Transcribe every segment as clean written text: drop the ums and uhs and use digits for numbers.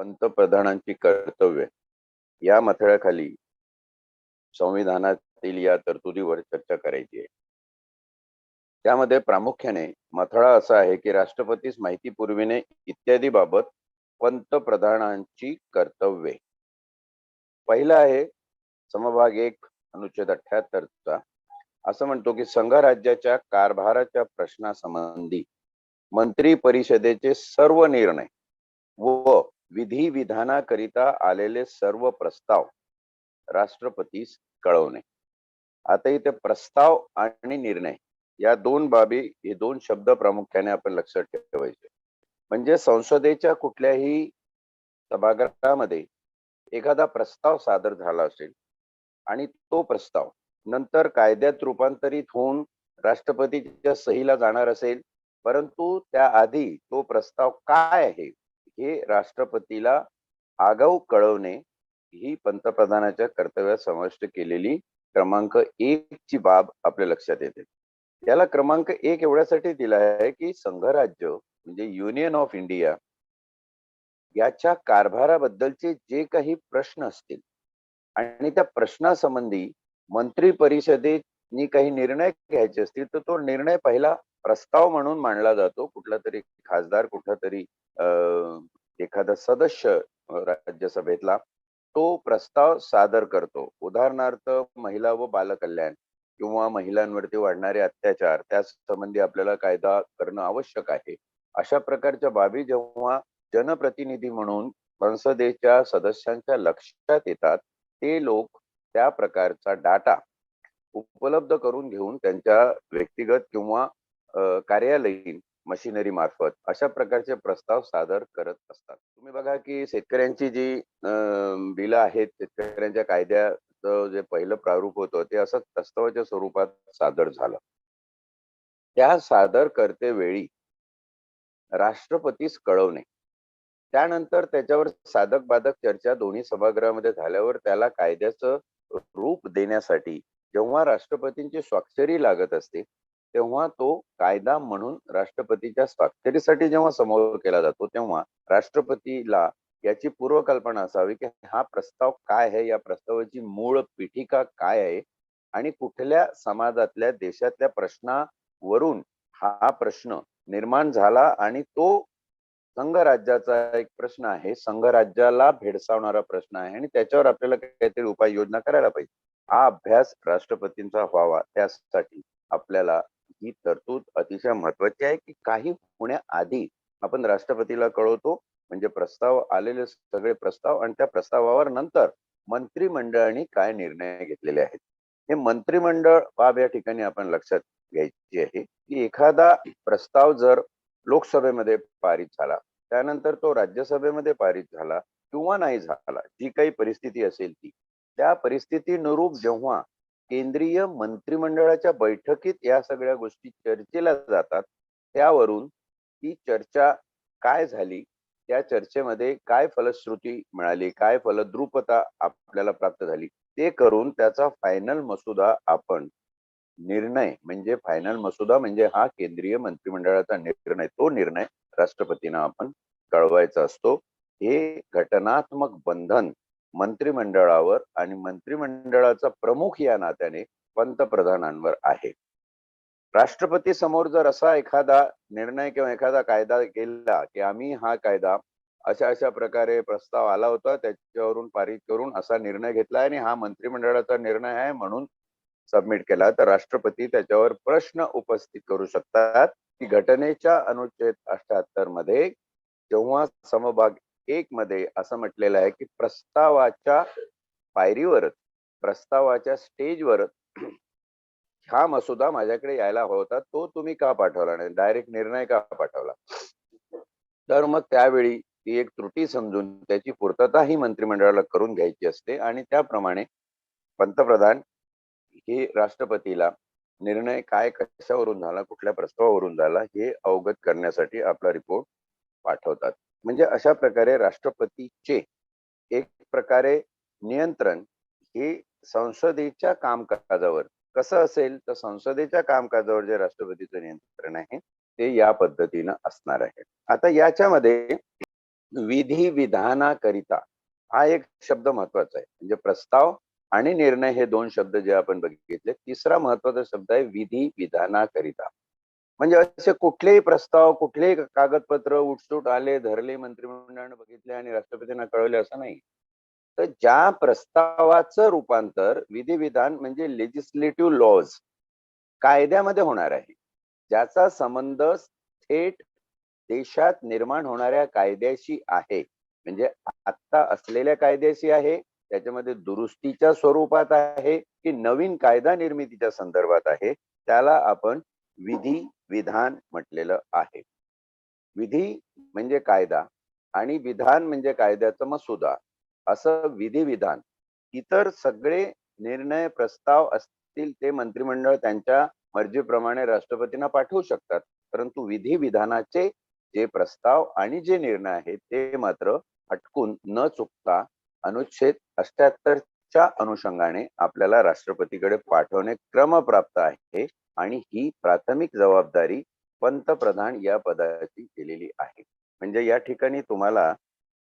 पंतप्रधानांची कर्तव्य या मथळ्याखाली संविधानातील या तरतुदीवर चर्चा करायची आहे. त्यामध्ये प्रामुख्याने मथळा असा आहे की राष्ट्रपतीस माहिती पुरविणे इत्यादी बाबत पंतप्रधानांची कर्तव्ये. पहिला आहे समभाग 1 अनुच्छेद 78 चा. असं म्हणतो की संघ राज्याच्या कारभाराच्या प्रश्नासंबंधी मंत्री परिषदेचे सर्व निर्णय व विधी विधानाकरिता आलेले सर्व प्रस्ताव राष्ट्रपतीस कळवणे. आता इथे प्रस्ताव आणि निर्णय या दोन बाबी, हे दोन शब्द प्रामुख्याने आपण लक्षात ठेवायचे. म्हणजे संसदेच्या कुठल्याही सभागृहामध्ये एखादा प्रस्ताव सादर झाला असेल आणि तो प्रस्ताव नंतर कायद्यात रूपांतरित होऊन राष्ट्रपतीच्या सहीला जाणार असेल, परंतु त्याआधी तो प्रस्ताव काय आहे हे राष्ट्रपतीला आगाऊ कळवणे ही पंतप्रधानाच्या कर्तव्यात समाविष्ट केलेली क्रमांक 1 ची बाब आपल्या लक्षात येते. याला क्रमांक 1 एवढ्यासाठी दिला आहे की संघराज्य म्हणजे युनियन ऑफ इंडिया याच्या कारभाराबद्दलचे जे काही प्रश्न असतील आणि त्या प्रश्नासंबंधी मंत्री परिषदेने काही निर्णय घ्यायचे असतील तर तो निर्णय पहिला प्रस्ताव म्हणून मांडला जातो. कुठला तरी खासदार, कुठला तरी एखादा सदस्य राज्यसभेतला तो प्रस्ताव सादर करतो. उदाहरणार्थ महिला व बालकल्याण किंवा महिलांवरती वाढणारे अत्याचार, त्या संबंधी आपल्याला कायदा करणं आवश्यक आहे. अशा प्रकारच्या बाबी जेव्हा जनप्रतिनिधी म्हणून संसदेच्या सदस्यांच्या लक्षात येतात, ते लोक त्या प्रकारचा डाटा उपलब्ध करून घेऊन त्यांच्या व्यक्तिगत किंवा कार्यालयीन मशिनरी मार्फत अशा प्रकारचे प्रस्ताव सादर करत असतात. तुम्ही बघा की शेतकऱ्यांची जी बिलं आहेत, शेतकऱ्यांच्या कायद्याचं जे पहिलं प्रारूप होतं ते असं प्रस्तावाच्या स्वरूपात सादर झालं. त्या सादर करते वेळी राष्ट्रपतीस कळवणे, त्यानंतर त्याच्यावर साधक बाधक चर्चा दोन्ही सभागृहामध्ये झाल्यावर त्याला कायद्याचं रूप देण्यासाठी जेव्हा राष्ट्रपतींची स्वाक्षरी लागत असते तेव्हा तो कायदा म्हणून राष्ट्रपतीच्या स्वाक्षरीसाठी जेव्हा समोर केला जातो तेव्हा राष्ट्रपतीला याची पूर्वकल्पना असावी की हा प्रस्ताव काय आहे, या प्रस्तावाची मूळ पीठिका काय आहे आणि कुठल्या समाजातल्या देशातल्या प्रश्नावरून हा प्रश्न निर्माण झाला आणि तो संघराज्याचा एक प्रश्न आहे, संघराज्याला भेडसावणारा प्रश्न आहे आणि त्याच्यावर आपल्याला काहीतरी उपाययोजना करायला पाहिजे. हा अभ्यास राष्ट्रपतींचा व्हावा, त्यासाठी आपल्याला ही तरतूद अतिशय महत्वाची आहे की काही होण्याआधी आपण राष्ट्रपतीला कळवतो. म्हणजे प्रस्ताव आलेले सगळे प्रस्ताव आणि त्या प्रस्तावावर नंतर मंत्रिमंडळाने काय निर्णय घेतलेले आहेत. हे मंत्रिमंडळ बाब या ठिकाणी आपण लक्षात घ्यायची आहे की एखादा प्रस्ताव जर लोकसभेमध्ये पारित झाला, त्यानंतर तो राज्यसभेमध्ये पारित झाला किंवा नाही झाला, जी काही परिस्थिती असेल ती, त्या परिस्थितीनुरूप जेव्हा केंद्रीय मंत्रिमंडळाच्या बैठकीत या सगळ्या गोष्टी चर्चेला जातात, त्यावरून ती चर्चा काय झाली, त्या चर्चेमध्ये काय फलश्रुती मिळाली, काय फलद्रुपता आपल्याला प्राप्त झाली, ते करून त्याचा फायनल मसुदा आपण निर्णय म्हणजे फायनल मसुदा म्हणजे हा केंद्रीय मंत्रिमंडळाचा निर्णय, तो निर्णय राष्ट्रपतींना आपण कळवायचा असतो. हे घटनात्मक बंधन मंत्रिमंडळावर आणि मंत्रिमंडळाचा प्रमुख या नात्याने पंतप्रधानांवर आहे. राष्ट्रपती समोर जर असा एखादा निर्णय किंवा एखादा कायदा केला की आम्ही हा कायदा अशा अशा प्रकारे प्रस्ताव आला होता, त्याच्यावरून पारित करून असा निर्णय घेतला आणि हा मंत्रिमंडळाचा निर्णय आहे म्हणून सबमिट केला, तर राष्ट्रपती त्याच्यावर प्रश्न उपस्थित करू शकतात की घटनेच्या अनुच्छेद 78 मध्ये जेव्हा समभाग 1 मध्ये असं म्हटलेलं आहे की प्रस्तावाच्या पायरीवरच, प्रस्तावाच्या स्टेजवरच हा मसुदा माझ्याकडे यायला हवा होता, तो तुम्ही का पाठवला नाही, डायरेक्ट निर्णय का पाठवला. तर मग त्यावेळी ती एक त्रुटी समजून त्याची पूर्तता ही मंत्रिमंडळाला करून घ्यायची असते आणि त्याप्रमाणे पंतप्रधान हे राष्ट्रपतीला निर्णय काय कशावरून झाला, कुठल्या प्रस्तावावरून झाला हे अवगत करण्यासाठी आपला रिपोर्ट पाठवतात. म्हणजे अशा प्रकारे राष्ट्रपतीचे एक प्रकारे नियंत्रण हे संसदेच्या कामकाजावर कसं असेल, तर संसदेच्या कामकाजावर जे राष्ट्रपतीचं नियंत्रण आहे ते या पद्धतीनं असणार आहे. आता याच्यामध्ये विधी विधानाकरिता हा एक शब्द महत्वाचा आहे. म्हणजे प्रस्ताव आणि निर्णय हे दोन शब्द जे आपण बघितले. तिसरा महत्वाचा शब्द आहे विधी विधानाकरिता. म्हणजे असे कुठलेही प्रस्ताव, कुठलेही कागदपत्र उठसूट आले, धरले, मंत्रिमंडळाने बघितले आणि राष्ट्रपतींना कळवले असं नाही. तर ज्या प्रस्तावाचं रूपांतर विधी विधान म्हणजे लेजिस्लेटिव्ह लॉज कायद्यामध्ये होणार आहे, ज्याचा संबंध थेट देशात निर्माण होणाऱ्या कायद्याशी आहे, म्हणजे आता असलेल्या कायद्याशी आहे, त्याच्यामध्ये दुरुस्तीच्या स्वरूपात आहे की नवीन कायदा निर्मितीच्या संदर्भात आहे, त्याला आपण विधी विधान म्हटलेलं आहे. विधी म्हणजे कायदा आणि विधान म्हणजे कायद्याचा मसुदा, असं विधी विधान. इतर सगळे निर्णय प्रस्ताव असतील ते मंत्रिमंडळ त्यांच्या मर्जीप्रमाणे राष्ट्रपतींना पाठवू शकतात, परंतु विधी विधानाचे जे प्रस्ताव आणि जे निर्णय आहेत ते मात्र अटकून न चुकता अनुच्छेद 78च्या अनुषंगाने आपल्याला राष्ट्रपतीकडे पाठवणे क्रमप्राप्त आहे आणि ही प्राथमिक जबाबदारी पंतप्रधान या पदाची केलेली आहे. म्हणजे या ठिकाणी तुम्हाला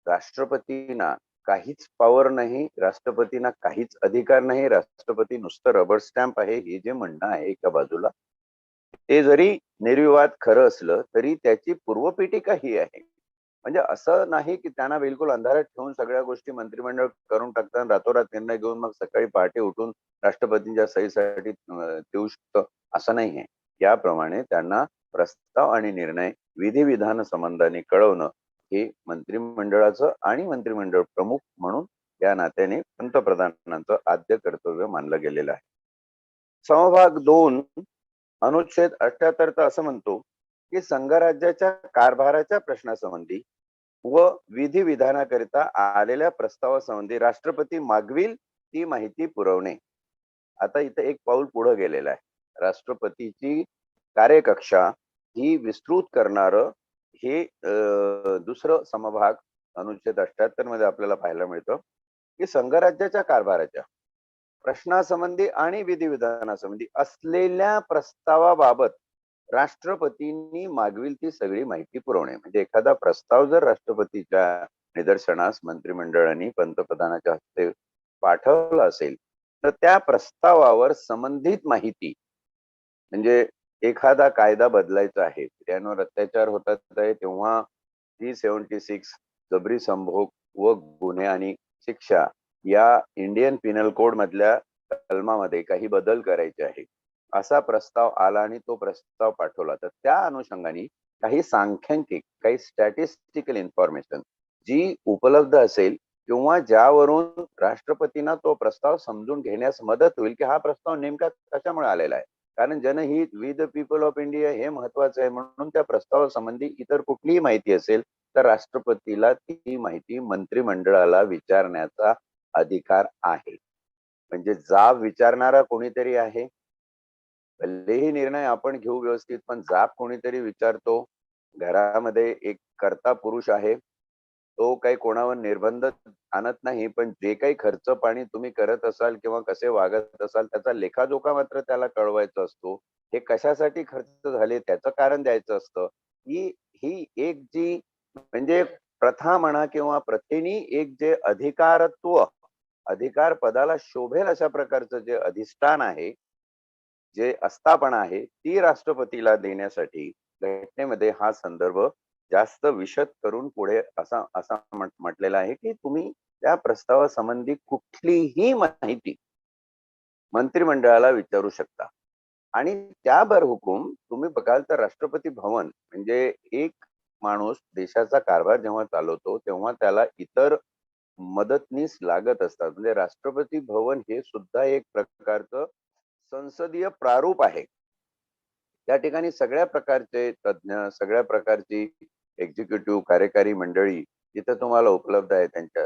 राष्ट्रपतींना काहीच पॉवर नाही, राष्ट्रपतींना काहीच अधिकार नाही, राष्ट्रपती नुसतं रबर स्टॅम्प आहे हे जे म्हणणं आहे एका बाजूला, ते जरी निर्विवाद खरं असलं तरी त्याची पूर्वपीठिका ही आहे. म्हणजे असं नाही की त्यांना बिलकुल अंधारात ठेवून सगळ्या गोष्टी मंत्रिमंडळ करून टाकतात, रातोरात निर्णय घेऊन मग सकाळी पहाटे उठून राष्ट्रपतींच्या सहीसाठी देऊ शकतं, असं नाहीये. याप्रमाणे त्यांना प्रस्ताव आणि निर्णय विधी विधान संबंधाने कळवणं हे मंत्रिमंडळाचं आणि मंत्रिमंडळ प्रमुख म्हणून या नात्याने पंतप्रधानांचं आद्य कर्तव्य मानलं गेलेलं आहे. समभाग 2 अनुच्छेद 78 तर असं म्हणतो की संघराज्याच्या कारभाराच्या प्रश्नासंबंधी व विधी विधानाकरिता आलेल्या प्रस्तावासंबंधी राष्ट्रपती मागविल ती माहिती पुरवणे. आता इथे एक पाऊल पुढे गेलेलं आहे. राष्ट्रपतीची कार्यकक्षा ही विस्तृत करणारं हे दुसरं समभाग अनुच्छेद 78 मध्ये आपल्याला पाहायला मिळतं की संघराज्याच्या कारभाराच्या प्रश्नासंबंधी आणि विधिविधानासंबंधी असलेल्या प्रस्तावाबाबत राष्ट्रपतींनी मागविल ती सगळी माहिती पुरवणे. म्हणजे एखादा प्रस्ताव जर राष्ट्रपतीच्या निदर्शनास मंत्रिमंडळाने पंतप्रधानाच्या हस्ते पाठवला असेल तर त्या प्रस्तावावर संबंधित माहिती, म्हणजे एखादा कायदा बदलायचा आहे, त्यांवर अत्याचार होतात आहे तेव्हा 376 जबरी संभोग व गुन्हे आणि शिक्षा या इंडियन पिनल कोड मधल्या कलमामध्ये काही बदल करायचे आहे, असा प्रस्ताव आला आणि तो प्रस्ताव पाठवला, तर त्या अनुषंगाने काही सांख्यिक, काही स्टॅटिस्टिकल इन्फॉर्मेशन जी उपलब्ध असेल किंवा ज्यावरून राष्ट्रपतींना तो प्रस्ताव समजून घेण्यास मदत होईल की हा प्रस्ताव नेमका कशामुळे आलेला आहे. कारण जनहित we the people of India हे महत्वाचं आहे, म्हणून त्या प्रस्तावासंबंधी इतर कुठलीही माहिती असेल तर राष्ट्रपतीला ती माहिती मंत्रिमंडळाला विचारण्याचा अधिकार आहे. म्हणजे जाब विचारणारा कोणीतरी आहे. भलेही निर्णय आपण घेऊ व्यवस्थित, पण जाब कोणीतरी विचारतो. घरामध्ये एक कर्ता पुरुष आहे, तो काही कोणावर निर्बंध आणत नाही, पण जे काही खर्च पाणी तुम्ही करत असाल किंवा कसे वागत असाल त्याचा लेखाजोखा मात्र त्याला कळवायचा असतो. हे कशासाठी खर्च झाले त्याचं कारण द्यायचं असतं. ही ही एक जी म्हणजे प्रथा म्हणा किंवा प्रथेनी एक जे अधिकारत्व, अधिकार पदाला शोभेल अशा प्रकारचं जे अधिष्ठान आहे, जे आस्थापना आहे, ती राष्ट्रपतीला देण्यासाठी घटनेमध्ये हा संदर्भ जास्त विशद करून पुढे असा असा म्हटलेला आहे की तुम्ही त्या प्रस्तावासंबंधी कुठलीही माहिती मंत्रिमंडळाला विचारू शकता. आणि त्यावर हुकूम तुम्ही बघाल तर राष्ट्रपती भवन म्हणजे एक माणूस देशाचा कारभार जेव्हा चालवतो तेव्हा त्याला इतर मदतनीस लागत असतात. म्हणजे राष्ट्रपती भवन हे सुद्धा एक प्रकारचं संसदीय प्रारूप आहे. त्या ठिकाणी सगळ्या प्रकारचे तज्ञ, सगळ्या प्रकारची एक्झिक्युटिव्ह कार्यकारी मंडळी तिथे तुम्हाला उपलब्ध आहे त्यांच्या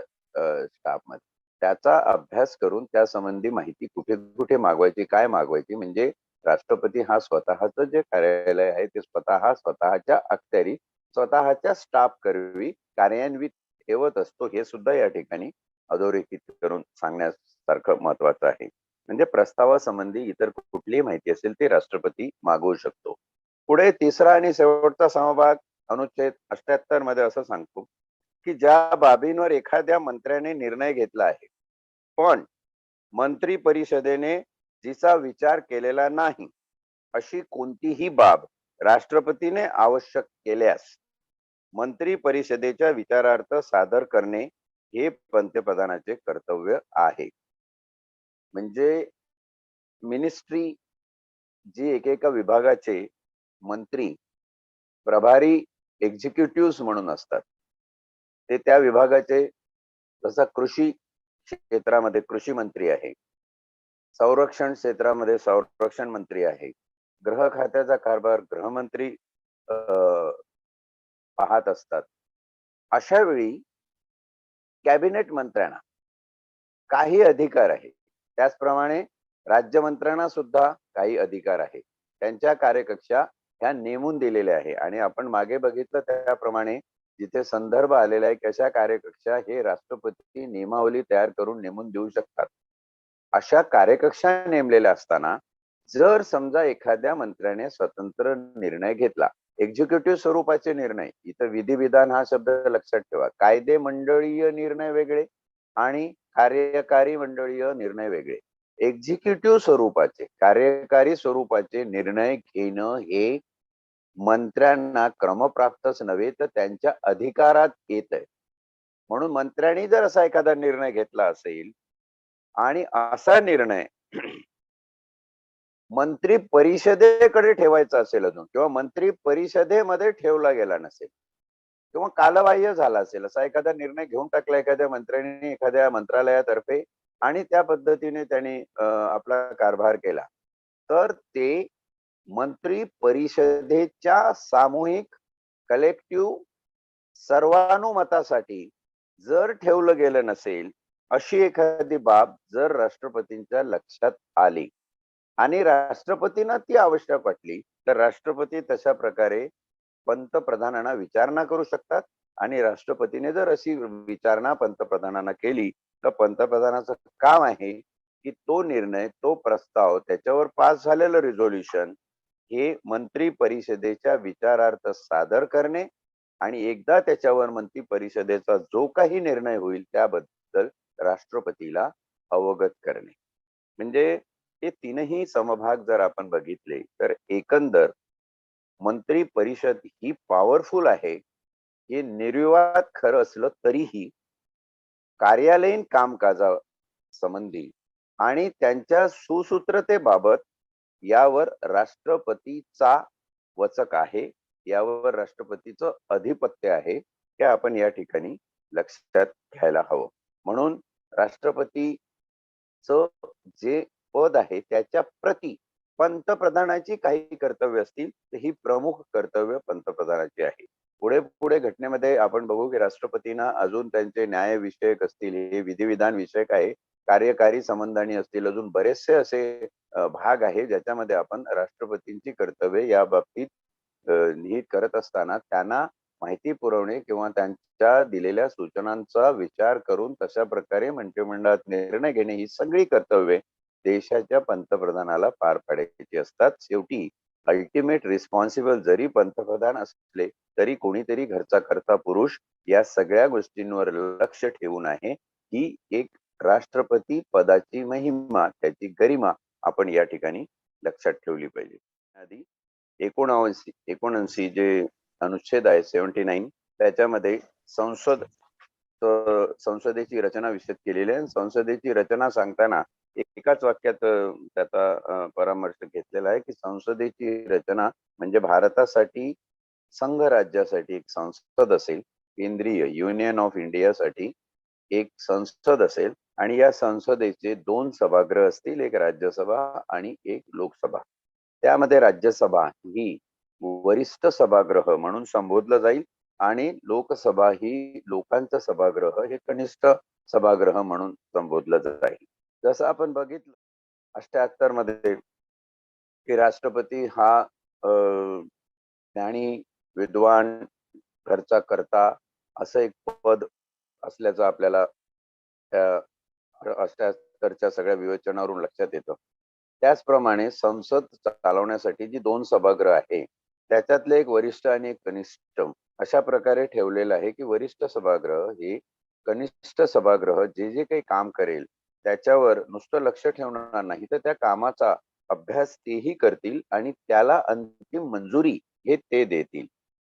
स्टाफमध्ये. त्याचा अभ्यास करून त्या संबंधी माहिती कुठे कुठे मागवायची, काय मागवायची, म्हणजे राष्ट्रपती हा स्वतःचं जे कार्यालय आहे ते स्वतःच्या अखत्यारी स्वतःच्या स्टाफ करवी कार्यान्वित ठेवत असतो, हे सुद्धा या ठिकाणी अधोरेखित करून सांगण्यासारखं महत्वाचं आहे. म्हणजे प्रस्तावासंबंधी इतर कुठलीही माहिती असेल ते राष्ट्रपती मागवू शकतो. पुढे तिसरा आणि शेवटचा समभाग अनुच्छेद 78 मध्ये असं सांगतो की ज्या बाबींवर एखाद्या मंत्र्याने निर्णय घेतला आहे, पण मंत्री परिषदेने जिचा विचार केलेला नाही, अशी कोणतीही बाब राष्ट्रपतीने आवश्यक केल्यास मंत्री परिषदेच्या विचारार्थ सादर करणे हे पंतप्रधानाचे कर्तव्य आहे. म्हणजे मिनिस्ट्री जी एकेका विभागाचे मंत्री प्रभारी एक्झिक्युटिव्ह म्हणून असतात, ते त्या विभागाचे, जसा कृषी क्षेत्रामध्ये कृषी मंत्री आहे, संरक्षण क्षेत्रामध्ये संरक्षण मंत्री आहे, गृह खात्याचा कारभार गृहमंत्री पाहत असतात. अशा वेळी कॅबिनेट मंत्र्यांना काही अधिकार आहे, त्याचप्रमाणे राज्यमंत्र्यांना सुद्धा काही अधिकार आहे. त्यांच्या कार्यकक्षा ह्या नेमून दिलेल्या आहे आणि आपण मागे बघितलं त्याप्रमाणे जिथे संदर्भ आलेला आहे कशा कार्यकक्षा हे राष्ट्रपती नियमावली तयार करून नेमून देऊ शकतात. अशा कार्यकक्षा नेमलेल्या असताना जर समजा एखाद्या मंत्र्याने स्वतंत्र निर्णय घेतला, एक्झिक्युटिव्ह स्वरूपाचे निर्णय, इथं विधिविधान हा शब्द लक्षात ठेवा, कायदे मंडळीय निर्णय वेगळे आणि कार्यकारी मंडळीय निर्णय वेगळे. एक्झिक्युटिव्ह स्वरूपाचे, कार्यकारी स्वरूपाचे निर्णय घेणं हे मंत्र्यांना क्रमप्राप्तच नव्हे तर त्यांच्या अधिकारात येत आहे. म्हणून मंत्र्यांनी जर असा एखादा निर्णय घेतला असेल आणि असा निर्णय मंत्री परिषदेकडे ठेवायचा असेल अजून, किंवा मंत्री परिषदेमध्ये ठेवला गेला नसेल किंवा कालबाह्य झाला असेल, असा एखादा निर्णय घेऊन टाकला एखाद्या मंत्र्यांनी एखाद्या मंत्रालयातर्फे आणि त्या पद्धतीने त्यांनी आपला कारभार केला, तर ते मंत्री परिषदेच्या सामूहिक कलेक्टिव्ह सर्वानुमतासाठी जर ठेवलं गेलं नसेल, अशी एखादी बाब जर राष्ट्रपतींच्या लक्षात आली आणि राष्ट्रपतींना ती आवश्यक वाटली, तर राष्ट्रपती तशा प्रकारे पंतप्रधानांना विचारणा करू शकतात आणि राष्ट्रपतीने जर अशी विचारणा पंतप्रधानांना केली, तर पंतप्रधानाचं काम आहे की तो निर्णय, तो प्रस्ताव, त्याच्यावर पास झालेलं रिझोल्युशन हे मंत्री परिषदेच्या विचारार्थ सादर करणे आणि एकदा त्याच्यावर मंत्री परिषदेचा जो काही निर्णय होईल त्याबद्दल राष्ट्रपतीला अवगत करणे. म्हणजे हे तीनही समभाग जर आपण बघितले तर एकंदर मंत्री परिषद ही पॉवरफुल आहे हे निर्विवाद खरं असलं तरीही कार्यालयीन कामकाजा संबंधी आणि त्यांच्या सुसूत्रतेबाबत यावर राष्ट्रपतीचा वचक आहे, यावर राष्ट्रपतीचं अधिपत्य आहे, हे आपण या ठिकाणी लक्षात घ्यायला हवं. म्हणून राष्ट्रपतीचं जे पद आहे त्याच्या प्रती पंतप्रधानाची काही कर्तव्य असतील तर ही प्रमुख कर्तव्य पंतप्रधानाची आहे. पुढे पुढे घटनेमध्ये आपण बघू की राष्ट्रपतींना अजून त्यांचे न्याय विषयक असतील, हे विधिविधान विषयक आहे, कार्यकारी संबंधाने असतील, अजून बरेचसे असे भाग आहे ज्याच्यामध्ये आपण राष्ट्रपतींची कर्तव्ये या बाबतीत निहित करत असताना त्यांना माहिती पुरवणे किंवा त्यांच्या दिलेल्या सूचनांचा विचार करून तशा प्रकारे मंत्रिमंडळात निर्णय घेणे ही सगळी कर्तव्ये देशाच्या पंतप्रधानाला पार पाडायची असतात. शेवटी अल्टिमेट रिस्पॉन्सिबल जरी पंतप्रधान असले तरी कोणीतरी घरचा करता पुरुष या सगळ्या गोष्टींवर लक्ष ठेवून आहे ही एक राष्ट्रपती पदाची महिमा, त्याची गरिमा आपण या ठिकाणी लक्षात ठेवली पाहिजे. आधी 79 जे अनुच्छेद आहे 79 त्याच्यामध्ये संसदेची रचना विषद केलेली आहे. संसदेची रचना सांगताना एकाच वाक्यात त्याचा परामर्श घेतलेला आहे की संसदेची रचना म्हणजे भारतासाठी संघ राज्यासाठी एक संसद असेल, केंद्रीय युनियन ऑफ इंडियासाठी एक संसद असेल आणि या संसदेचे 2 सभागृह असतील, एक राज्यसभा आणि एक लोकसभा. त्यामध्ये राज्यसभा ही वरिष्ठ सभागृह म्हणून संबोधलं जाईल आणि लोकसभा ही लोकांचं सभागृह हे कनिष्ठ सभागृह म्हणून संबोधलं जाईल. जसं आपण बघितलं 78 मध्ये की राष्ट्रपती हा ज्ञानी, विद्वान, घरचा कर्ता असं एक पद असल्याचं आपल्याला त्या 78च्या सगळ्या विवेचनावरून लक्षात येतं. त्याचप्रमाणे संसद चालवण्यासाठी जी 2 सभागृह आहे त्याच्यातले एक वरिष्ठ आणि एक कनिष्ठ अशा प्रकारे ठेवलेलं आहे, की वरिष्ठ सभागृह हे कनिष्ठ सभागृह जे जे काही काम करेल त्याच्यावर नुसतं लक्ष ठेवणार नाही, तर त्या कामाचा अभ्यास तेही करतील आणि त्याला अंतिम मंजुरी हे ते देतील.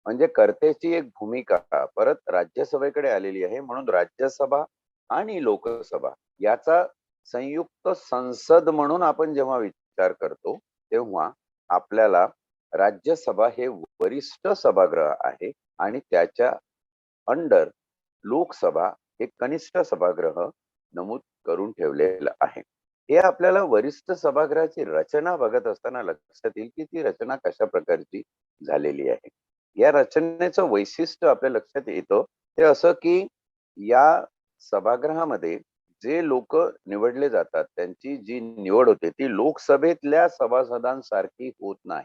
म्हणजे कर्त्याची एक भूमिका परत राज्यसभेकडे आलेली आहे. म्हणून राज्यसभा आणि लोकसभा याचा संयुक्त संसद म्हणून आपण जेव्हा विचार करतो, तेव्हा आपल्याला राज्यसभा हे वरिष्ठ सभागृह आहे आणि त्याच्या अंडर लोकसभा हे कनिष्ठ सभागृह नमूद करून ठेवलेलं आहे. हे आपल्याला वरिष्ठ सभागृहाची रचना बघत असताना लक्षात येईल, की ती रचना कशा प्रकारची झालेली आहे. या रचनेचं वैशिष्ट्य आपल्या लक्षात येतं ते असं, की या सभागृहामध्ये जे लोक निवडले जातात त्यांची जी निवड होते ती लोकसभेतल्या सभासदांसारखी होत नाही.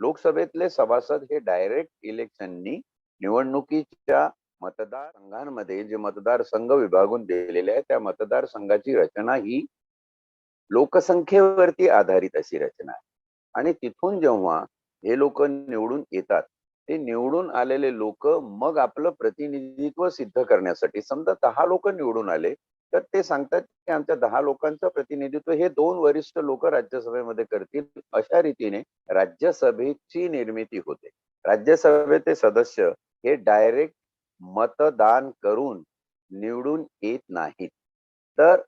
लोकसभेतले सभासद हे डायरेक्ट इलेक्शननी निवडणुकीच्या मतदारसंघांमध्ये जे मतदारसंघ विभागून दिलेले आहे त्या मतदारसंघाची रचना ही लोकसंख्येवरती आधारित अशी रचना आहे. आणि तिथून जेव्हा हे लोक निवडून येतात, ते निवडून आलेले लोक मग आपलं प्रतिनिधित्व सिद्ध करण्यासाठी, समजा 10 लोक निवडून आले, तर ते सांगतात की आमच्या 10 लोकांचं प्रतिनिधित्व हे 2 वरिष्ठ लोक राज्यसभेमध्ये करतील. अशा रीतीने राज्यसभेची निर्मिती होते. राज्यसभेचे सदस्य हे डायरेक्ट मतदान करून निवडून येत नाहीत. तर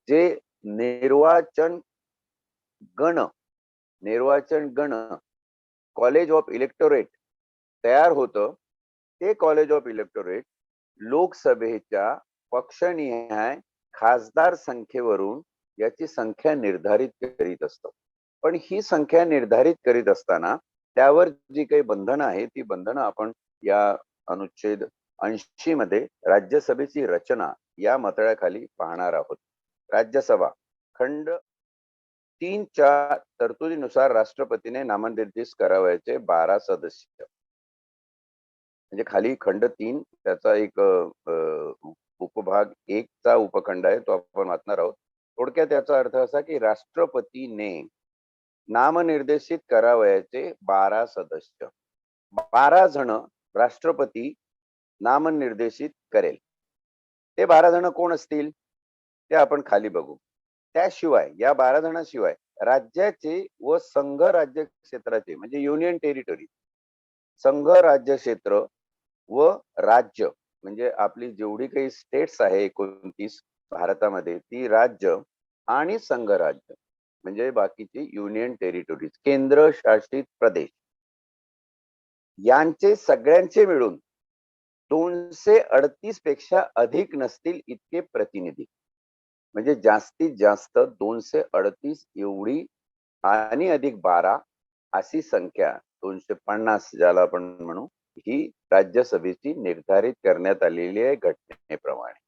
जे निर्वाचन गण निर्वाचन गण कॉलेज ऑफ इलेक्टोरेट तयार होतं. ते कॉलेज ऑफ इलेक्टोरेट लोकसभेच्या पक्षनिहाय खासदार संख्येवरून याची संख्या निर्धारित करीत असतं. पण ही संख्या निर्धारित करीत असताना त्यावर जी काही बंधनं आहेत ती बंधनं आपण या अनुच्छेद 80 मध्ये राज्यसभेची रचना या मतळ्याखाली पाहणार आहोत. राज्यसभा खंड 3च्या तरतुदीनुसार राष्ट्रपतीने नामनिर्देशित करावयाचे 12 सदस्य. म्हणजे खाली खंड 3 त्याचा एक उपभाग 1 चा उपखंड आहे, तो आपण वाचणार आहोत. थोडक्यात याचा अर्थ असा की राष्ट्रपतीने नामनिर्देशित करावयाचे 12 सदस्य, 12 जण राष्ट्रपती नामनिर्देशित करेल. ते 12 जण कोण असतील ते आपण खाली बघू. त्याशिवाय या 12 जणांशिवाय राज्याचे व संघ राज्य क्षेत्राचे म्हणजे युनियन टेरिटरी, संघ राज्य क्षेत्र व राज्य म्हणजे आपली जेवढी काही स्टेट्स आहे 29 भारतामध्ये, ती राज्य आणि संघ राज्य म्हणजे बाकीची युनियन टेरिटरीज, केंद्र शासित प्रदेश, यांचे सगळ्यांचे मिळून 238 पेक्षा अधिक नसतील इतके प्रतिनिधी. म्हणजे जास्तीत जास्त 238 एवढी आणि अधिक 12 अशी संख्या 250 ज्याला आपण म्हणू, ही राज्यसभेची निर्धारित करण्यात आलेली आहे घटनेप्रमाणे.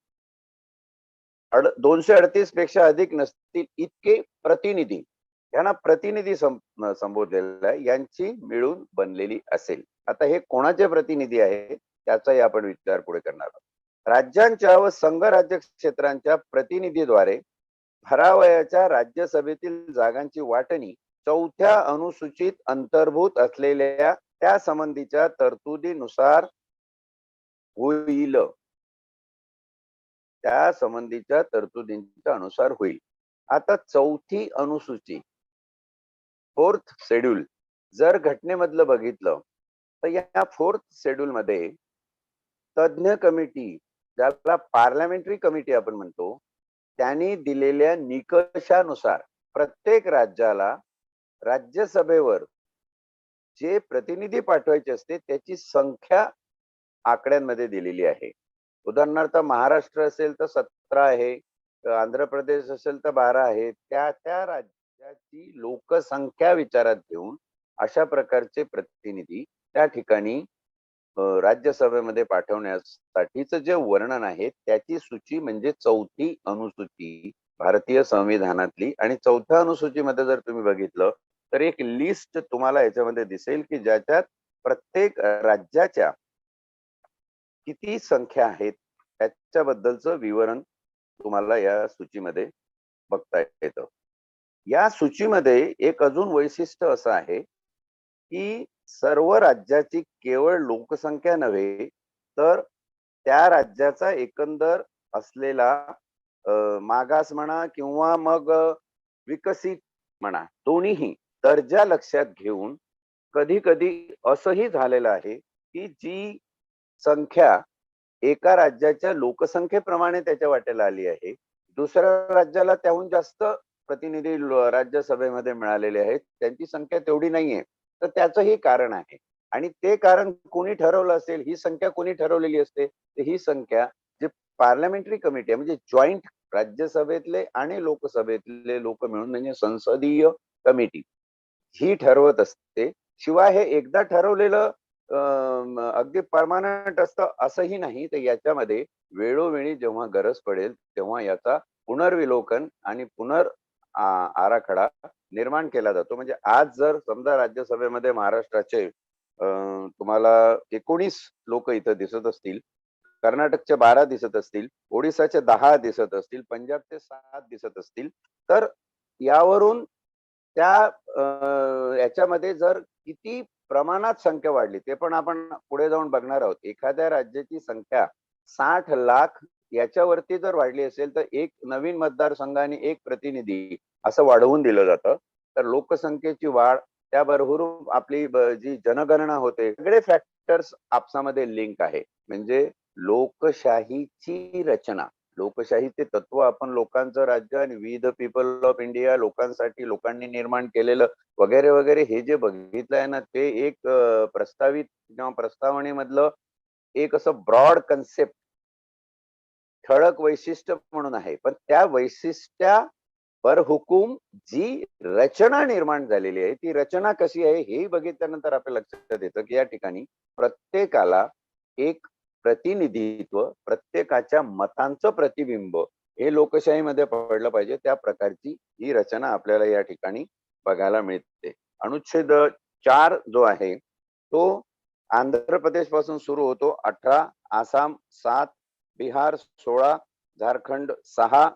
238 पेक्षा अधिक नसतील इतके प्रतिनिधी, यांना प्रतिनिधी संबोधलेलं आहे, यांची मिळून बनलेली असेल. आता हे कोणाचे प्रतिनिधी आहे त्याचाही आपण विचार पुढे करणार आहोत. राज्यांच्या व संघ राज्य क्षेत्रांच्या प्रतिनिधीद्वारे भरावयाच्या राज्यसभेतील जागांची वाटणी 4थ्या अनुसूचित अंतर्भूत असलेल्या त्या संबंधीच्या तरतुदीनुसार होईल. त्या संबंधीच्या तरतुदींच्या अनुसार होईल. आता 4थी अनुसूची, 4th शेड्यूल जर घटनेमधलं बघितलं तर या 4th शेड्यूल मध्ये तज्ञ कमिटी, ज्याला पार्लमेंटरी कमिटी आपण म्हणतो, त्यांनी दिलेल्या निकषानुसार प्रत्येक राज्याला राज्यसभेवर जे प्रतिनिधी पाठवायचे असते त्याची संख्या आकड्यांमध्ये दिलेली आहे. उदाहरणार्थ महाराष्ट्र असेल तर 17 आहे, आंध्र प्रदेश असेल तर 12 आहे. त्या त्या राज्याची लोकसंख्या विचारात घेऊन अशा प्रकारचे प्रतिनिधी त्या ठिकाणी राज्यसभेमध्ये पाठवण्यासाठीच जे वर्णन आहे त्याची सूची म्हणजे 4थी अनुसूची भारतीय संविधानातली. आणि 4थ्या अनुसूचीमध्ये जर तुम्ही बघितलं तर एक लिस्ट तुम्हाला याच्यामध्ये दिसेल की ज्याच्यात प्रत्येक राज्याच्या किती संख्या आहेत त्याच्याबद्दलचं विवरण तुम्हाला या सूचीमध्ये बघता येतं. या सूचीमध्ये एक अजून वैशिष्ट्य असं आहे की सर्व राज्याची केवळ लोकसंख्या नव्हे, तर त्या राज्याचा एकंदर असलेला मागास म्हणा किंवा मग विकसित म्हणा, दोन्हीही दर्जा लक्षात घेऊन कधी-कधी असंही झालेलं आहे, की जी संख्या एका राज्याच्या लोकसंख्येप्रमाणे त्याच्या वाट्याला आली आहे, दुसऱ्या राज्याला त्याहून जास्त प्रतिनिधी राज्यसभेमध्ये मिळालेले आहेत. त्यांची संख्या तेवढी नाहीये. तर त्याचंही कारण आहे. आणि ते कारण कोणी ठरवलं असेल, ही संख्या कोणी ठरवलेली असते? तर ही संख्या जी पार्लमेंटरी कमिटी आहे, म्हणजे जॉइंट राज्यसभेतले आणि लोकसभेतले लोक मिळून म्हणजे संसदीय कमिटी ही ठरवत असते. शिवाय हे एकदा ठरवलेलं अगदी परमनंट असतं असंही नाही. तर याच्यामध्ये वेळोवेळी जेव्हा गरज पडेल तेव्हा याचा पुनर्विलोकन आणि आराखडा निर्माण केला जातो. म्हणजे आज जर समजा राज्यसभेमध्ये महाराष्ट्राचे तुम्हाला 19 लोक इथं दिसत असतील, कर्नाटकचे 12 दिसत असतील, ओडिसाचे 10 दिसत असतील, पंजाबचे 7 दिसत असतील, तर यावरून त्या याच्यामध्ये जर किती प्रमाणात संख्या वाढली ते पण आपण पुढे जाऊन बघणार आहोत. एखाद्या राज्याची संख्या 60 लाख याच्यावरती जर वाढली असेल तर एक नवीन मतदारसंघाने एक प्रतिनिधी असं वाढवून दिलं जातं. तर लोकसंख्येची वाढ त्याबरोबर आपली जी जनगणना होते, सगळे फॅक्टर्स आपसामध्ये लिंक आहे. म्हणजे लोकशाहीची रचना, लोकशाहीचे तत्व आपण लोकांचं राज्य आणि we the people of India, लोकांसाठी लोकांनी निर्माण केलेलं वगैरे वगैरे हे जे बघितलंय ना, ते एक प्रस्तावित किंवा प्रस्तावनेमधलं एक असं ब्रॉड कन्सेप्ट, ठळक वैशिष्ट्य म्हणून आहे. पण त्या वैशिष्ट्यावर हुकूम जी रचना निर्माण झालेली आहे, ती रचना कशी आहे हेही बघितल्यानंतर आपल्या लक्षात येतं, की या ठिकाणी प्रत्येकाला एक प्रतिनिधित्व, प्रत्येकाच्या मतांचं प्रतिबिंब हे लोकशाहीमध्ये पडलं पाहिजे. त्या प्रकारची ही रचना आपल्याला या ठिकाणी बघायला मिळते. अनुच्छेद 4 जो आहे तो आंध्र प्रदेश पासून सुरू होतो. 18, आसाम 7, बिहार 16, झारखंड 6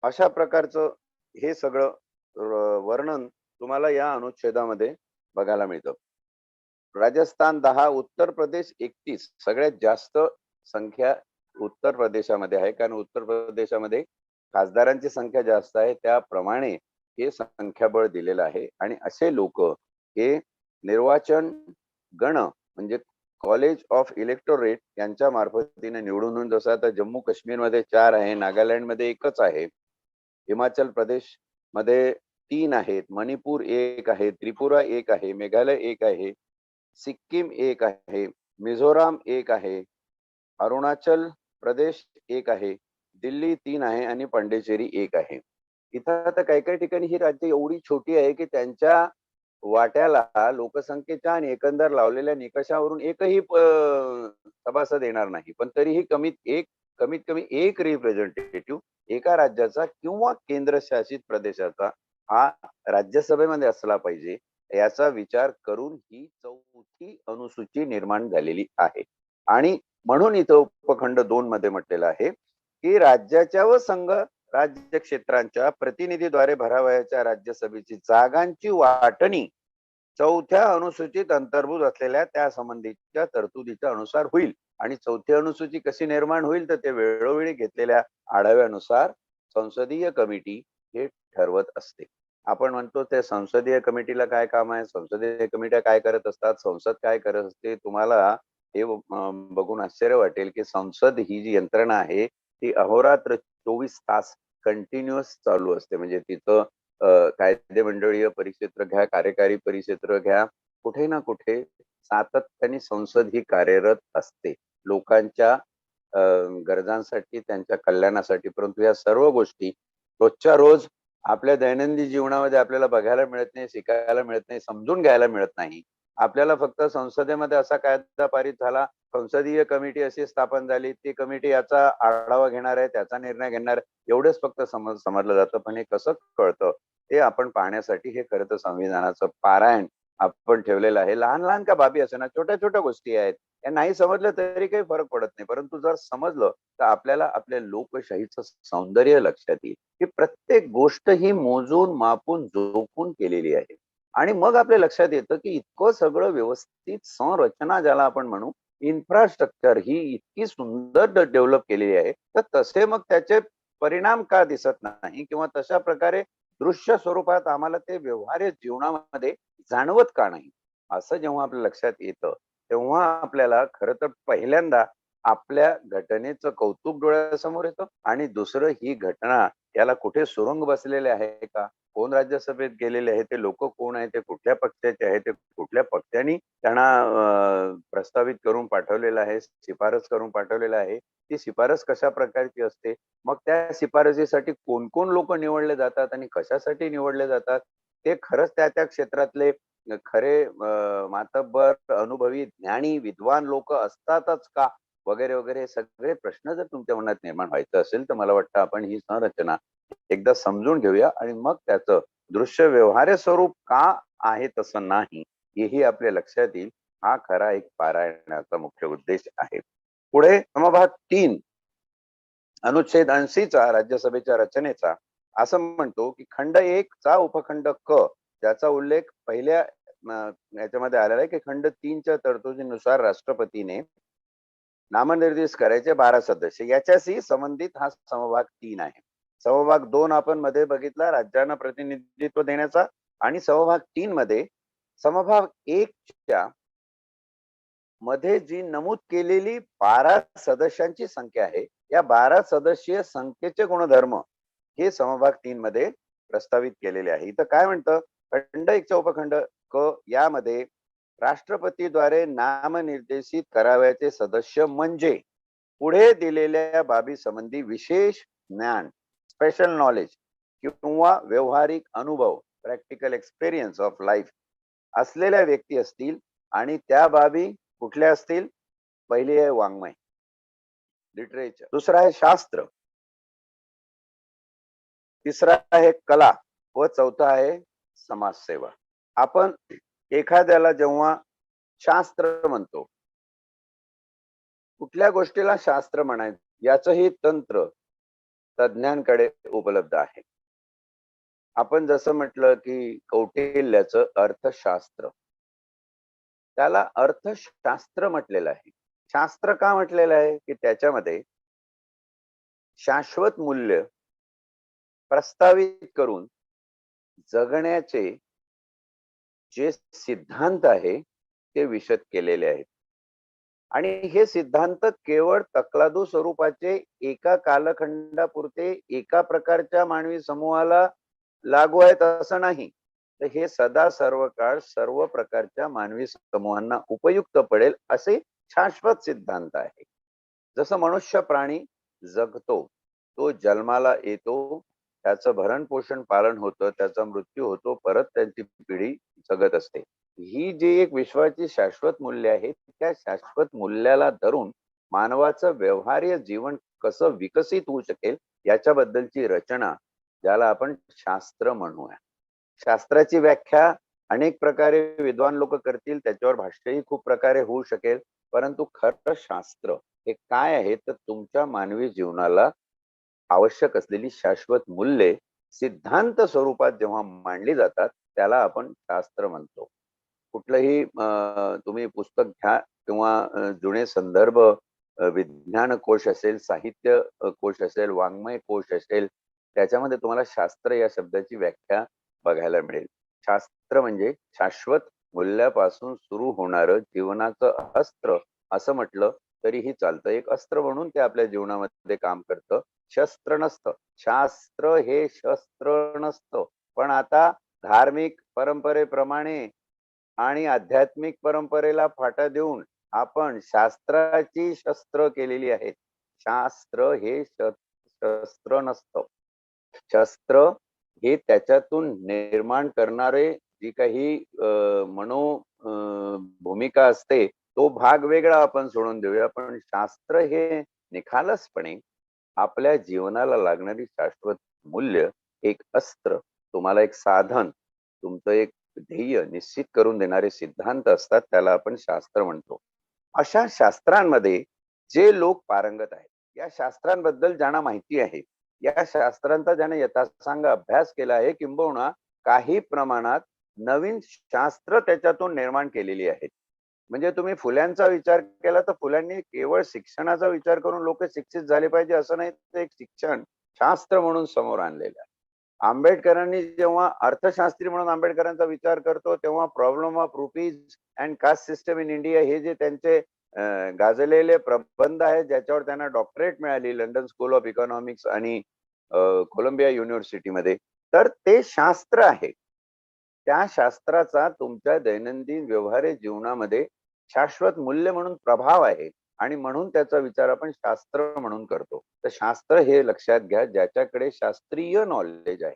अशा प्रकारचं हे सगळं वर्णन तुम्हाला या अनुच्छेदामध्ये बघायला मिळतं. राजस्थान 10, उत्तर प्रदेश 31, सगळ्यात जास्त संख्या उत्तर प्रदेशामध्ये आहे. कारण उत्तर प्रदेशामध्ये खासदारांची संख्या जास्त आहे. त्याप्रमाणे हे संख्याबळ दिलेलं आहे. आणि असे लोक हे निर्वाचन गण म्हणजे कॉलेज ऑफ इलेक्टोरेट यांच्या मार्फतीने निवडून येऊन, जसं आता जम्मू काश्मीरमध्ये 4 आहे, नागालँडमध्ये 1च आहे, हिमाचल प्रदेश मध्ये 3 आहेत, मणिपूर 1 आहे, त्रिपुरा 1 आहे, मेघालय 1 आहे, सिक्कीम 1 आहे, मिझोराम 1 आहे, अरुणाचल प्रदेश 1 आहे, दिल्ली 3 आहे आणि पांडिचेरी 1 आहे. इथं आता काही काही ठिकाणी ही राज्य एवढी छोटी आहे की त्यांच्या वाट्याला लोकसंख्येच्या आणि एकंदर लावलेल्या निकषावरून एकही सभासद येणार नाही. पण तरीही कमीत कमी एक रिप्रेझेंटेटिव्ह एका राज्याचा किंवा केंद्रशासित प्रदेशाचा हा राज्यसभेमध्ये असला पाहिजे, याचा विचार करून ही 4थी अनुसूची निर्माण झालेली आहे. आणि म्हणून इथं उपखंड 2 मध्ये म्हटलेलं आहे की राज्याच्या व संघ राज्य क्षेत्रांच्या प्रतिनिधीद्वारे भरावयाच्या राज्यसभेची जागांची वाटणी 4थ्या अनुसूचीत अंतर्भूत असलेल्या त्या संबंधीच्या तरतुदीच्या अनुसार होईल. आणि 4थी अनुसूची कशी निर्माण होईल तर ते वेळोवेळी घेतलेल्या आढाव्यानुसार संसदीय कमिटी हे ठरवत असते. आपण म्हणतो त्या संसदीय कमिटीला काय काम आहे, संसदीय कमिट्या काय करत असतात, संसद काय करत असते, तुम्हाला हे बघून आश्चर्य वाटेल की संसद ही जी यंत्रणा आहे ती अहोरात्र 24 तास कंटिन्युअस चालू असते. म्हणजे तिथं कायदे मंडळीय परिक्षेत्र घ्या, कार्यकारी परिक्षेत्र घ्या, कुठे ना कुठे सातत्याने संसद ही कार्यरत असते लोकांच्या गरजांसाठी, त्यांच्या कल्याणासाठी. परंतु या सर्व गोष्टी रोजच्या रोज आपल्या दैनंदिन जीवनामध्ये आपल्याला बघायला मिळत नाही, शिकायला मिळत नाही, समजून घ्यायला मिळत नाही. आपल्याला फक्त संसदेमध्ये असा कायदा पारित झाला, संसदीय कमिटी अशी स्थापन झाली, ती कमिटी याचा आढावा घेणार आहे, त्याचा निर्णय घेणार आहे, एवढंच फक्त समजलं जातं. पण हे कसं कळतं ते आपण पाहण्यासाठी हे खरं तर संविधानाचं पारायण आपण ठेवलेलं आहे. लहान लहान का बाबी असे ना, छोट्या छोट्या गोष्टी आहेत, या नाही समजलं तरी काही फरक पडत नाही. परंतु जर समजलं तर आपल्याला आपल्या लोकशाहीचं सौंदर्य लक्षात येईल की प्रत्येक गोष्ट ही मोजून मापून जोखून केलेली आहे. आणि मग आपल्या लक्षात येतं की इतकं सगळं व्यवस्थित संरचना ज्याला आपण म्हणू, इन्फ्रास्ट्रक्चर ही इतकी सुंदर डेव्हलप केलेली आहे, तर तसे मग त्याचे परिणाम का दिसत नाही किंवा तशा प्रकारे दृश्य स्वरूपात आम्हाला ते व्यवहार्य जीवनामध्ये जाणवत का नाही? असं जेव्हा आपल्या लक्षात येतं, तेव्हा आपल्याला खरं तर पहिल्यांदा आपल्या घटनेचं कौतुक डोळ्यासमोर येतं आणि दुसरं ही घटना याला कुठे सुरुंग बसलेले आहे का? कोण राज्यसभेत गेलेले आहे? ते लोक कोण आहेत? ते कुठल्या पक्षाचे आहेत? ते कुठल्या पक्षाने त्यांना प्रस्तावित करून पाठवलेलं आहे, शिफारस करून पाठवलेलं आहे? ती शिफारस कशा प्रकारची असते? मग त्या शिफारसीसाठी कोण-कोण लोक निवडले जातात आणि कशासाठी निवडले जातात? ते खरंच त्या क्षेत्रातले खरे मातब्बर, अनुभवी, ज्ञानी, विद्वान लोक असतातच का? वगैरे, वगैरे हे सगळे प्रश्न जर तुमच्या मनात निर्माण व्हायचं असेल, तर मला वाटतं आपण ही संरचना एकदा समजून घेऊया आणि मग त्याचं दृश्य व्यवहार्य स्वरूप का आहे तसं नाही, हेही आपल्या लक्षात येईल. हा खरा एक पारायणाचा मुख्य उद्देश आहे. पुढे समभाग 3 अनुच्छेद 80 चा राज्यसभेच्या रचनेचा असं म्हणतो, की खंड 1 चा उपखंड क ज्याचा उल्लेख पहिल्या याच्यामध्ये आलेला आहे, की खंड 3 च्या तरतुदीनुसार राष्ट्रपतीने नामनिर्देश करायचे 12 सदस्य. याच्याशी संबंधित हा समभाग 3 आहे. समभाग 2 आपण मध्ये बघितला राज्यांना प्रतिनिधित्व देण्याचा आणि समभाग 3 मध्ये समभाग 1 च्या मध्ये जी नमूद केलेली 12 सदस्यांची संख्या आहे, या 12 सदस्यीय संख्येचे गुणधर्म हे समभाग 3 मध्ये प्रस्तावित केलेले आहे. इथं काय म्हणतं, खंड 1 चा उपखंड क यामध्ये राष्ट्रपतीद्वारे नामनिर्देशित करावयाचे सदस्य म्हणजे पुढे दिलेल्या बाबी संबंधी विशेष ज्ञान, स्पेशल नॉलेज किंवा व्यावहारिक अनुभव, प्रॅक्टिकल एक्सपिरियन्स ऑफ लाईफ असलेल्या व्यक्ती असतील आणि त्या बाबी कुठल्या असतील? पहिली आहे वाङ्मय, लिटरेचर. दुसरा आहे शास्त्र. तिसरा आहे कला व चौथा आहे समाजसेवा. आपण एखाद्याला जेव्हा शास्त्र म्हणतो, कुठल्या गोष्टीला शास्त्र म्हणायचं याचंही तंत्र तज्ञांकडे उपलब्ध आहे. आपण जसं म्हटलं की कौटिल्याचं अर्थशास्त्र, त्याला अर्थशास्त्र म्हटलेलं आहे. शास्त्र का म्हटलेलं आहे, की त्याच्यामध्ये शाश्वत मूल्य प्रस्तावित करून जगण्याचे जे सिद्धांत आहे ते विशद केलेले आहेत आणि हे सिद्धांत केवळ तकलादू स्वरूपाचे एका कालखंडापुरते एका प्रकारच्या मानवी समूहाला लागू आहेत असं नाही, तर हे सदा सर्व काळ सर्व प्रकारच्या मानवी समूहांना उपयुक्त पडेल असे शाश्वत सिद्धांत आहे. जसं मनुष्य प्राणी जगतो, तो जन्माला येतो, त्याचं भरण पोषण पालन होतं, त्याचा मृत्यू होतो, परत त्यांची पिढी जगत असते. ही जी एक विश्वाची शाश्वत मूल्य आहे, त्या शाश्वत मूल्याला धरून मानवाचं व्यवहार्य जीवन कसं विकसित होऊ शकेल याच्याबद्दलची रचना, ज्याला आपण शास्त्र म्हणूया. शास्त्राची व्याख्या अनेक प्रकारे विद्वान लोक करतील, त्याच्यावर भाष्यही खूप प्रकारे होऊ शकेल, परंतु खरं शास्त्र हे काय आहे, तर तुमच्या मानवी जीवनाला आवश्यक असलेली शाश्वत मूल्ये सिद्धांत स्वरूपात जेव्हा मांडली जातात, त्याला आपण शास्त्र म्हणतो. कुठलंही तुम्ही पुस्तक घ्या किंवा जुने संदर्भ, विज्ञान कोश असेल, साहित्य कोश असेल, वाङ्मय कोश असेल, त्याच्यामध्ये तुम्हाला शास्त्र या शब्दाची व्याख्या बघायला मिळेल. शास्त्र म्हणजे शाश्वत मूल्यापासून सुरू होणारं जीवनाचं अस्त्र असं म्हटलं तरीही चालतं. एक अस्त्र म्हणून ते आपल्या जीवनामध्ये काम करतं. शस्त्र नसतं. शास्त्र हे शस्त्र नसतं. पण आता धार्मिक परंपरेप्रमाणे आणि आध्यात्मिक परंपरेला फाटा देऊन आपण शास्त्राची शस्त्र केलेली आहेत. शास्त्र हे शस्त्र नसतं. शस्त्र हे त्याच्यातून निर्माण करणारे जी काही भूमिका असते, तो भाग वेगळा आपण सोडून देऊया. पण शास्त्र हे निखालसपणे आपल्या जीवनाला लागणारी शाश्वत मूल्य, एक अस्त्र, तुम्हाला एक साधन, तुमचं एक ध्येय निश्चित करून देणारे सिद्धांत असतात, त्याला आपण शास्त्र म्हणतो. अशा शास्त्रांमध्ये जे लोक पारंगत आहेत, या शास्त्रांबद्दल ज्यांना माहिती आहे, या शास्त्रांचा ज्याने यथासांग अभ्यास केला आहे, किंबहुना काही प्रमाणात नवीन शास्त्र त्याच्यातून निर्माण केलेली आहेत. म्हणजे तुम्ही फुल्यांचा विचार केला तर फुल्यांनी केवळ शिक्षणाचा विचार करून लोक शिक्षित झाले पाहिजे असं नाही, ते एक शिक्षण शास्त्र म्हणून समोर आणलेलं आहे. आंबेडकरांनी जेव्हा अर्थशास्त्री म्हणून आंबेडकरांचा विचार करतो तेव्हा problem of rupees and caste system in India हे जे त्यांचे गाजलेले प्रबंध आहेत ज्याच्यावर त्यांना डॉक्टरेट मिळाली लंडन स्कूल ऑफ इकॉनॉमिक्स आणि कोलंबिया युनिव्हर्सिटीमध्ये, तर ते शास्त्र आहे. त्या शास्त्राचा तुमच्या दैनंदिन व्यवहारिक जीवनामध्ये शाश्वत मूल्य म्हणून प्रभाव आहे आणि म्हणून त्याचा विचार आपण शास्त्र म्हणून करतो. तर शास्त्र हे लक्षात घ्या, ज्याच्याकडे शास्त्रीय नॉलेज आहे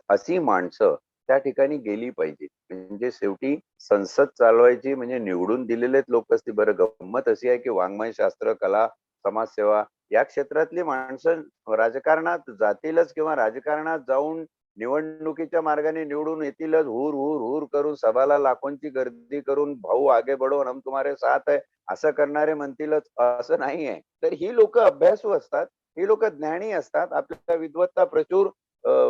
अशी माणसं त्या ठिकाणी गेली पाहिजे. म्हणजे शेवटी संसद चालवायची म्हणजे निवडून दिलेलेच लोक असते. बरं, गंमत अशी आहे की वाङ्मयशास्त्र, कला, समाजसेवा या क्षेत्रातली माणसं राजकारणात जातीलच किंवा राजकारणात जाऊन निवडणुकीच्या मार्गाने निवडून येतीलच, हुर हुर हुर करून सभाला लाखोंची गर्दी करून भाऊ आगे बढो हम तुम्हारे साथ है असं करणारे म्हणतीलच, असं नाहीये. तर ही लोक अभ्यासू असतात, ही लोक ज्ञानी असतात, आपल्या विद्वत्ता प्रचूर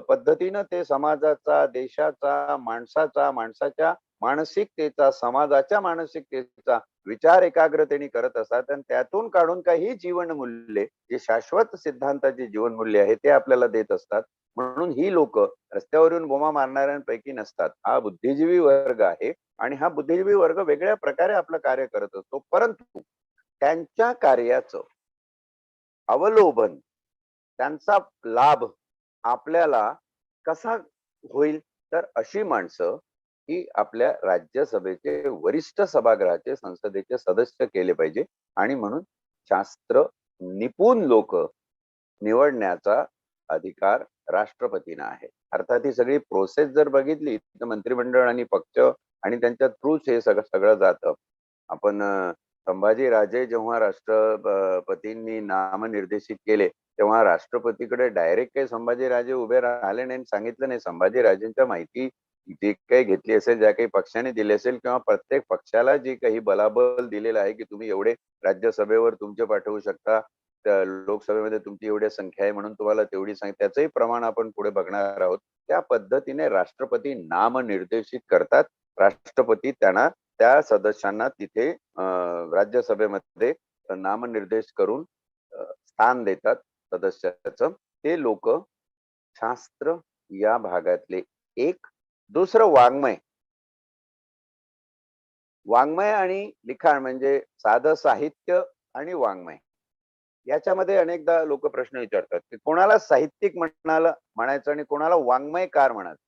पद्धतीनं ते समाजाचा, देशाचा, माणसाच्या मानसिकतेचा, समाजाच्या मानसिकतेचा विचार एकाग्रतेने करत असतात आणि त्यातून काढून काही जीवन मूल्ये, जे शाश्वत सिद्धांताची जीवन मूल्य आहे ते आपल्याला देत असतात. म्हणून ही लोक रस्त्यावरून बोमा मारणाऱ्यांपैकी नसतात. हा बुद्धिजीवी वर्ग आहे आणि हा बुद्धिजीवी वर्ग वेगळ्या प्रकारे आपलं कार्य करत असतो, परंतु त्यांच्या कार्याचं अवलोकन, त्यांचा लाभ आपल्याला कसा होईल, तर अशी माणसं ही आपल्या राज्यसभेचे वरिष्ठ सभागृहाचे संसदेचे सदस्य केले पाहिजे. आणि म्हणून शास्त्र निपुण लोक निवडण्याचा अधिकार राष्ट्रपतींना आहे. अर्थात ही सगळी प्रोसेस जर बघितली तर मंत्रिमंडळ आणि पक्ष आणि त्यांच्या थ्रूच हे सगळं सगळं जातं. आपण संभाजी राजे जेव्हा राष्ट्रपतींनी नामनिर्देशित केले तेव्हा राष्ट्रपतीकडे डायरेक्ट काही संभाजी राजे उभे राहिले नाही, सांगितलं नाही. संभाजी राजेंच्या माहिती जी काही घेतली असेल, ज्या काही पक्षाने दिली असेल किंवा प्रत्येक पक्षाला जे काही बलाबल दिलेलं आहे की तुम्ही एवढे राज्यसभेवर तुमचे पाठवू शकता, लोकसभेमध्ये तुमची एवढी संख्या आहे म्हणून तुम्हाला तेवढी संख्या, त्याचंही प्रमाण आपण पुढे बघणार आहोत. त्या पद्धतीने राष्ट्रपती नामनिर्देशित करतात. राष्ट्रपती त्यांना त्या सदस्यांना तिथे राज्यसभेमध्ये नामनिर्देश करून स्थान देतात सदस्याचं. ते लोक शास्त्र या भागातले एक. दुसरं वाङ्मय. वाङ्मय आणि लिखाण म्हणजे साधं साहित्य आणि वाङ्मय याच्यामध्ये अनेकदा लोक प्रश्न विचारतात की कोणाला साहित्यिक म्हणायचं आणि कोणाला वाङ्मयकार म्हणायचं.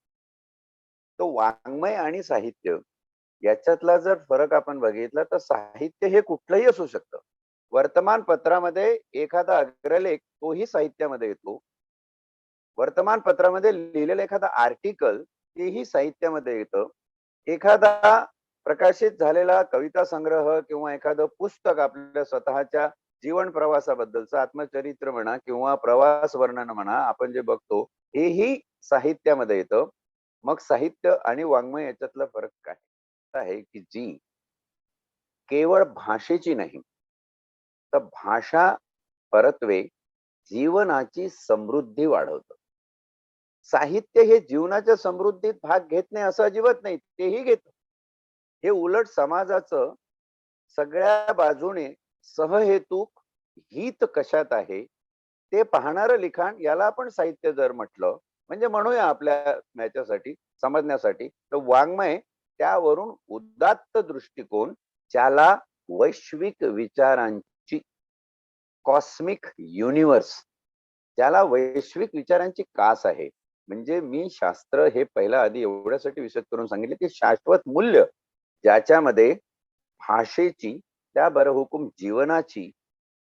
तो वाङ्मय आणि साहित्य याच्यातला जर फरक आपण बघितला तर साहित्य हे कुठलंही असू शकतं. वर्तमानपत्रामध्ये एखादा अग्रलेख तोही साहित्यामध्ये येतो. वर्तमानपत्रामध्ये लिहिलेलं एखादा आर्टिकल तेही साहित्यामध्ये येतं. एखादा प्रकाशित झालेला कविता संग्रह किंवा एखादं पुस्तक आपल्या स्वतःच्या जीवन प्रवासाबद्दलचं आत्मचरित्र म्हणा किंवा प्रवास वर्णन म्हणा आपण जे बघतो हेही साहित्यामध्ये येतं. मग साहित्य आणि वाङ्मय याच्यातला फरक काय आहे की जी केवळ भाषेची नाही तर भाषा परत्वे जीवनाची समृद्धी वाढवतं. साहित्य हे जीवनाच्या समृद्धीत भाग घेत नाही असं अजिबात नाही, तेही घेत. हे उलट समाजाचं सगळ्या बाजूने सहहेतुक हित कशात आहे ते पाहणारं लिखाण, याला आपण साहित्य जर म्हटलं म्हणजे म्हणूया आपल्या याच्यासाठी समजण्यासाठी, तर वाङ्मय त्यावरून उदात्त दृष्टिकोन, ज्याला वैश्विक विचारांची कॉस्मिक युनिव्हर्स, ज्याला वैश्विक विचारांची कास आहे. म्हणजे मी शास्त्र हे पहिला आधी एवढ्यासाठी विशद करून सांगितले की शाश्वत मूल्य ज्याच्यामध्ये भाषेची त्या बरहुकूम जीवनाची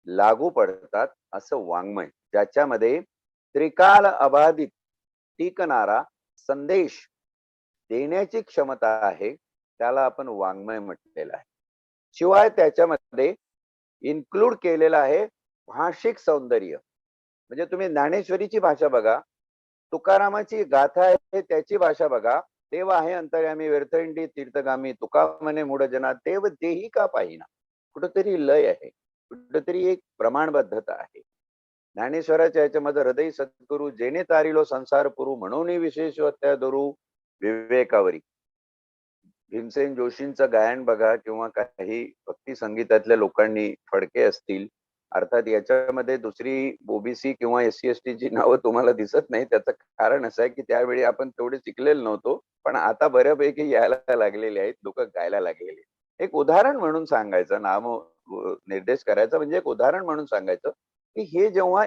लागू पडतात असं वाङ्मय, ज्याच्यामध्ये त्रिकाल अबाधित टिकणारा संदेश देण्याची क्षमता आहे, त्याला आपण वाङ्मय म्हटलेलं आहे. शिवाय त्याच्यामध्ये इन्क्लूड केलेलं आहे भाषिक सौंदर्य. म्हणजे तुम्ही ज्ञानेश्वरीची भाषा बघा, तुकारामाची गाथा आहे त्याची भाषा बघा. देव आहे अंतर्यामी व्यर्थंडी तीर्थगामी, तुका म्हणे मूढ जना देव देही का पाहिना. कुठंतरी लय आहे, कुठंतरी एक प्रमाणबद्धता आहे. ज्ञानेश्वराच्या याच्यामध्ये हृदय सद्गुरु जेने तारिलो संसार पुरू म्हणून विशेष त्या दरू विवेकावरी. भीमसेन जोशींचं गायन बघा किंवा काही भक्ती संगीतातल्या लोकांनी, फडके असतील. अर्थात याच्यामध्ये दुसरी ओबीसी किंवा एस-सी, एस-टीची नावं तुम्हाला दिसत नाही. त्याचं कारण असं आहे, की त्यावेळी आपण तेवढे शिकलेलो नव्हतो. पण आता बऱ्यापैकी यायला लागलेले आहेत. लोकं गायला लागलेले आहेत. एक उदाहरण म्हणून सांगायचं, निर्देश करायचा म्हणजे एक उदाहरण म्हणून सांगायचं, की हे जेव्हा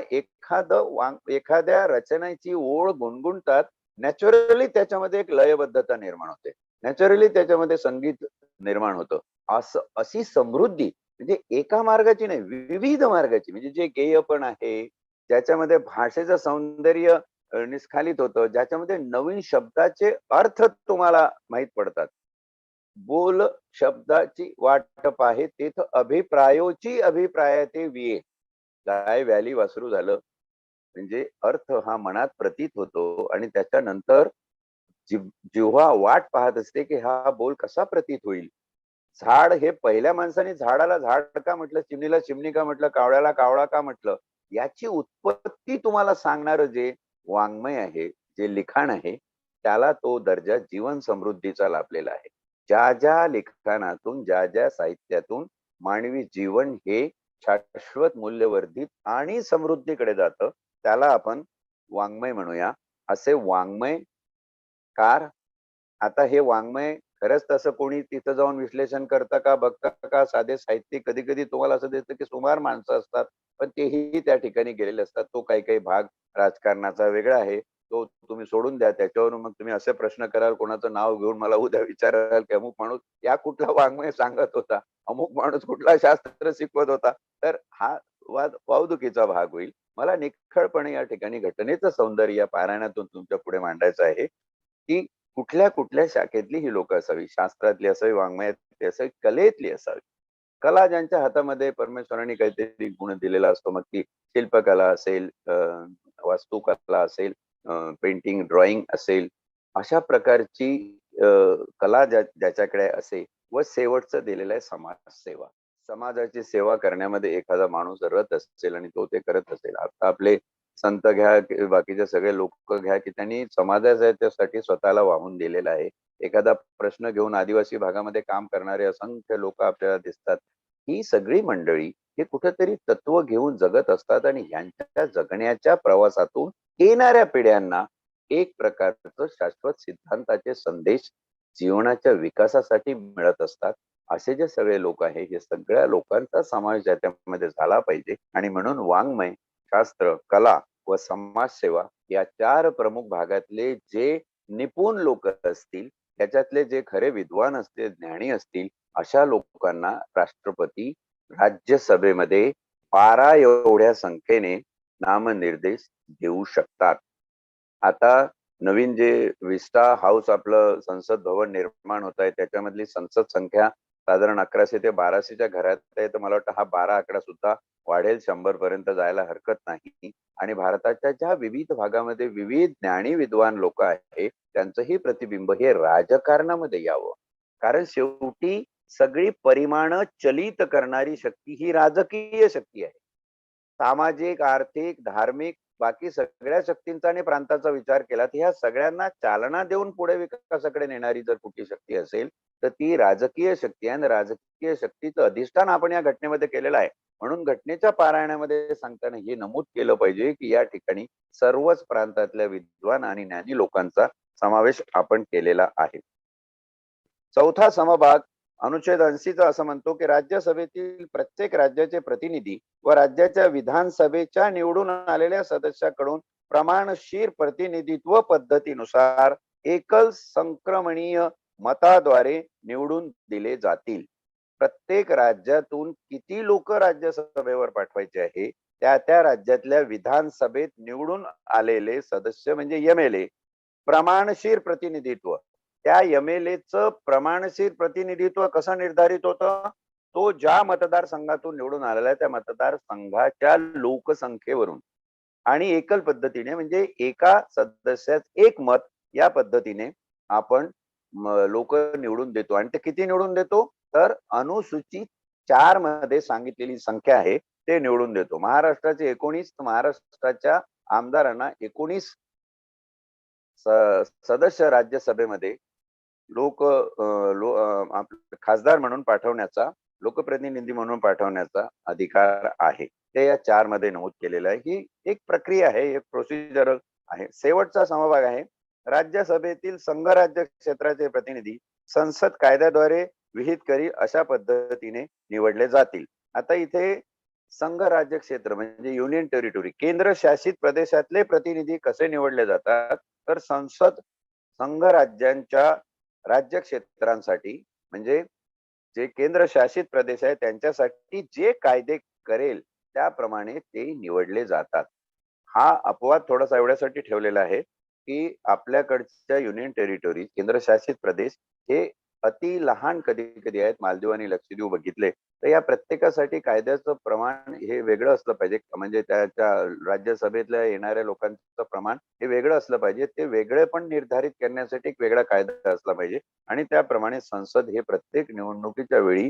एखाद्या रचनेची ओळ गुणगुणतात, नॅचरली त्याच्यामध्ये एक लयबद्धता निर्माण होते. नॅचरली त्याच्यामध्ये संगीत निर्माण होतं. अशी समृद्धी म्हणजे एका मार्गाची नाही, विविध मार्गाची म्हणजे जे गेय पण आहे, ज्याच्यामध्ये भाषेचं सौंदर्य निस्खलित होतं, ज्याच्यामध्ये नवीन शब्दाचे अर्थ तुम्हाला माहीत पडतात. बोल शब्दाची वाटप आहे, तेथ अभिप्रायोची अभिप्रायाते विये. गाय, व्याली, वासरू झालं. म्हणजे अर्थ हा मनात प्रतीत होतो आणि त्याच्यानंतर जिव्हा वाट पाहत असते, की हा बोल कसा प्रतीत होईल. झाड हे पहिल्या माणसाने झाडाला झाड का म्हटलं, चिमणीला चिमणी का म्हटलं, कावळ्याला कावळा का म्हटलं, याची उत्पत्ती तुम्हाला सांगणारं जे वाङ्मय आहे, जे लिखाण आहे, त्याला तो दर्जा जीवन समृद्धीचा लाभलेला आहे. ज्या ज्या लिखाणातून, ज्या ज्या साहित्यातून मानवी जीवन हे शाश्वत मूल्यवर्धित आणि समृद्धीकडे जातं, त्याला आपण वाङ्मय म्हणूया. असे वाङ्मयकार, आता हे वाङ्मय खरंच तसं कोणी तिथं जाऊन विश्लेषण करता का, बघता का? साधे साहित्यिक कधी-कधी तुम्हाला असं दिसतं, की सुमार माणसं असतात, पण तेही त्या ठिकाणी गेलेले असतात. तो काही-काही भाग राजकारणाचा वेगळा आहे. तो तुम्ही सोडून द्या. त्याच्यावरून मग तुम्ही असे प्रश्न कराल, कोणाचं नाव घेऊन मला उद्या विचाराल, की अमुक माणूस या कुठला वाङ्मय सांगत होता, अमुक माणूस कुठला शास्त्र शिकवत होता. तर हा वाद वावदुकीचा भाग होईल. मला निखळपणे या ठिकाणी घटनेचं सौंदर्य या पारायणातून तुमच्या पुढे मांडायचं आहे, की कुठल्या कुठल्या शाखेतली ही लोक असावी, शास्त्रातली असावी, वाङ्मयातली असावी, कलेतली असावी. कला ज्यांच्या हातामध्ये परमेश्वराने काहीतरी गुण दिलेला असतो, मग ती शिल्पकला असेल, वास्तुकला असेल, पेंटिंग ड्रॉइंग असेल, अशा प्रकारची कला ज्याच्याकडे असेल. व शेवटचं दिलेलं आहे समाजसेवा. समाजाची सेवा करण्यामध्ये एखादा माणूस रत असेल आणि तो ते करत असेल. आता आपले संत घ्या की बाकीचे सगळे लोक घ्या, की त्यांनी समाजासाठी स्वतःला वाहून दिलेलं आहे. एखादा प्रश्न घेऊन आदिवासी भागामध्ये काम करणारे असंख्य लोक आपल्याला दिसतात. ही सगळी मंडळी हे कुठेतरी तत्व घेऊन जगत असतात आणि ह्यांच्या जगण्याच्या प्रवासातून येणाऱ्या पिढ्यांना एक प्रकारचं शाश्वत सिद्धांताचे संदेश जीवनाच्या विकासासाठी मिळत असतात. असे जे सगळे लोक आहे, हे सगळ्या लोकांचा समावेश त्याच्यामध्ये झाला पाहिजे आणि म्हणून वाङ्मय, शास्त्र, कला व समाजसेवा या 4 प्रमुख भागातले जे निपुण लोक असतील, त्याच्यातले जे खरे विद्वान असतील, ज्ञानी असतील, अशा लोकांना राष्ट्रपती राज्यसभेमध्ये 12 एवढ्या संख्येने नामनिर्देश देऊ शकतात. आता नवीन जे विस्टा हाऊस आपलं संसद भवन निर्माण होत आहे, त्याच्यामधली संसद संख्या साधारण 1100 ते 1200च्या घरात आहे. तर मला वाटतं हा 12 आकडा सुद्धा वाढेल, 100 पर्यंत जायला हरकत नाही. आणि भारताच्या ज्या विविध भागामध्ये विविध ज्ञानी विद्वान लोक आहेत, त्यांचंही प्रतिबिंब हे राजकारणामध्ये यावं. कारण शेवटी सगळी परिमाणं चलित करणारी शक्ती ही राजकीय शक्ती आहे. सामाजिक, आर्थिक, धार्मिक बाकी सगळ्या शक्तींचा आणि प्रांताचा विचार केला, तर ह्या सगळ्यांना चालना देऊन पुढे विकासाकडे नेणारी जर कुठली शक्ती असेल, तर ती राजकीय शक्ती आहे आणि राजकीय शक्तीचं अधिष्ठान आपण या घटनेमध्ये केलेलं आहे. म्हणून घटनेच्या पारायणामध्ये सांगताना हे नमूद केलं पाहिजे, की या ठिकाणी सर्वच प्रांतातल्या विद्वान आणि ज्ञानी लोकांचा समावेश आपण केलेला आहे. चौथा समभाग अनुच्छेद 80चा असं म्हणतो, की राज्यसभेतील प्रत्येक राज्याचे प्रतिनिधी व राज्याच्या विधानसभेच्या निवडून आलेल्या सदस्याकडून प्रमाणशीर प्रतिनिधित्व पद्धतीनुसार एकल संक्रमणीय मताद्वारे निवडून दिले जातील. प्रत्येक राज्यातून किती लोक राज्यसभेवर पाठवायचे आहे, त्या त्या राज्यातल्या विधानसभेत निवडून आलेले सदस्य म्हणजे एमएलए प्रमाणशीर प्रतिनिधित्व. त्या एमएलएचं प्रमाणशीर प्रतिनिधित्व कसं निर्धारित होतं? तो ज्या मतदारसंघातून निवडून आलेला आहे, त्या मतदारसंघाच्या लोकसंख्येवरून आणि एकल पद्धतीने म्हणजे एका सदस्यात एक मत, या पद्धतीने आपण लोक निवडून देतो. आणि ते किती निवडून देतो? तर अनुसूचित 4 मध्ये सांगितलेली संख्या आहे ते निवडून देतो. महाराष्ट्राचे 19 महाराष्ट्राच्या आमदारांना 19 सदस्य राज्यसभेमध्ये लोक खासदार म्हणून पाठवण्याचा, लोकप्रतिनिधी म्हणून पाठवण्याचा अधिकार आहे. ते या 4 मध्ये नमूद केलेलं आहे. ही एक प्रक्रिया आहे, एक प्रोसिजर आहे. शेवटचा समभाग आहे. राज्यसभेतील संघराज्य क्षेत्राचे प्रतिनिधी संसद कायद्याद्वारे विहित करी अशा पद्धतीने निवडले जातील. आता इथे संघ राज्य क्षेत्र म्हणजे युनियन टेरिटोरी, केंद्र शासित प्रदेशातले प्रतिनिधी कसे निवडले जातात, तर संसद संघ राज्यांच्या राज्य क्षेत्रांसाठी म्हणजे जे केंद्र शासित प्रदेश आहे त्यांच्यासाठी जे कायदे करेल त्याप्रमाणे ते निवडले जातात. हा अपवाद थोडासा एवढ्यासाठी ठेवलेला आहे, की आपल्याकडच्या युनियन टेरिटोरी, केंद्रशासित प्रदेश हे अति लहान कधी-कधी आहेत. मालदीव आणि लक्षद्वीप बघितले, तर या प्रत्येकासाठी कायद्याचं प्रमाण हे वेगळं असलं पाहिजे. म्हणजे त्याच्या राज्यसभेतल्या येणाऱ्या लोकांचं प्रमाण हे वेगळं असलं पाहिजे. ते वेगळेपण निर्धारित करण्यासाठी एक वेगळा कायदा असला पाहिजे आणि त्याप्रमाणे संसद हे प्रत्येक निवडणुकीच्या वेळी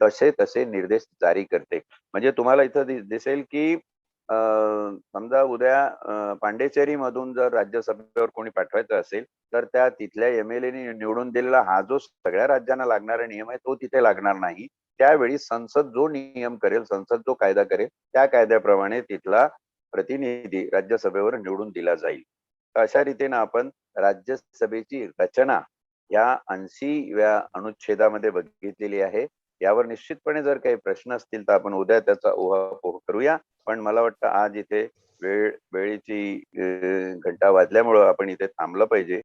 तसे निर्देश जारी करते. म्हणजे तुम्हाला इथं दिसेल, की समजा उद्या पांडिचेरी मधून जर राज्यसभेवर कोणी पाठवायचं असेल, तर त्या तिथल्या एम-एल-ए निवडून दिलेला हा जो सगळ्या राज्यांना लागणारा नियम आहे तो तिथे लागणार नाही. त्यावेळी संसद जो नियम करेल, संसद जो कायदा करेल, त्या कायद्याप्रमाणे तिथला प्रतिनिधी राज्यसभेवर निवडून दिला जाईल. तर अशा रीतीने आपण राज्यसभेची रचना या 80व्या अनुच्छेदामध्ये बघितलेली आहे. यावर निश्चितपणे जर काही प्रश्न असतील तर आपण उद्या त्याचा उहापोह करूया. पण मला वाटतं आज इथे वेळेची घंटा वाजल्यामुळं आपण इथे थांबलं पाहिजे.